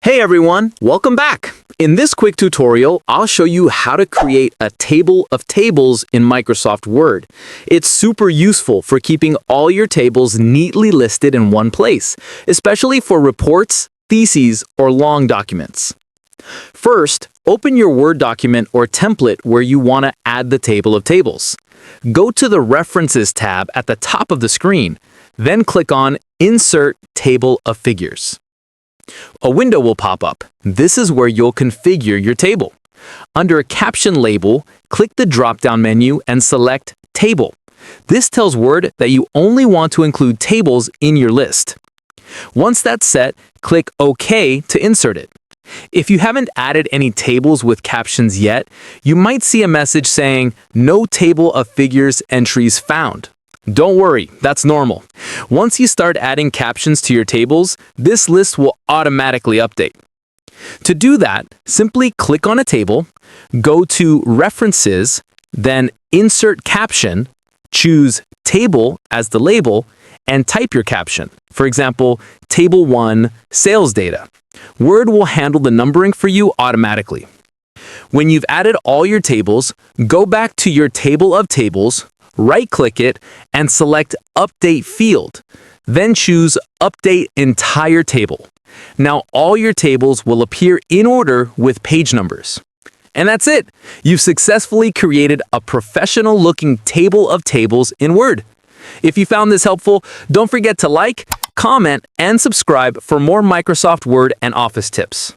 Hey everyone, welcome back. In this quick tutorial, I'll show you how to create a table of tables in Microsoft Word. It's super useful for keeping all your tables neatly listed in one place, especially for reports, theses, or long documents. First, open your Word document or template where you want to add the table of tables. Go to the References tab at the top of the screen, then click on Insert Table of Figures. A window will pop up. This is where you'll configure your table. Under a caption label, click the drop-down menu and select Table. This tells Word that you only want to include tables in your list. Once that's set, click OK to insert it. If you haven't added any tables with captions yet, you might see a message saying, "No table of figures entries found." Don't worry, that's normal. Once you start adding captions to your tables, this list will automatically update. To do that, simply click on a table, go to References, then Insert Caption, choose Table as the label, and type your caption. For example, Table 1, Sales Data. Word will handle the numbering for you automatically. When you've added all your tables, go back to your table of tables, right-click it, and select Update Field. Then choose Update Entire Table. Now all your tables will appear in order with page numbers. And that's it! You've successfully created a professional-looking table of tables in Word. If you found this helpful, don't forget to like, comment, and subscribe for more Microsoft Word and Office tips.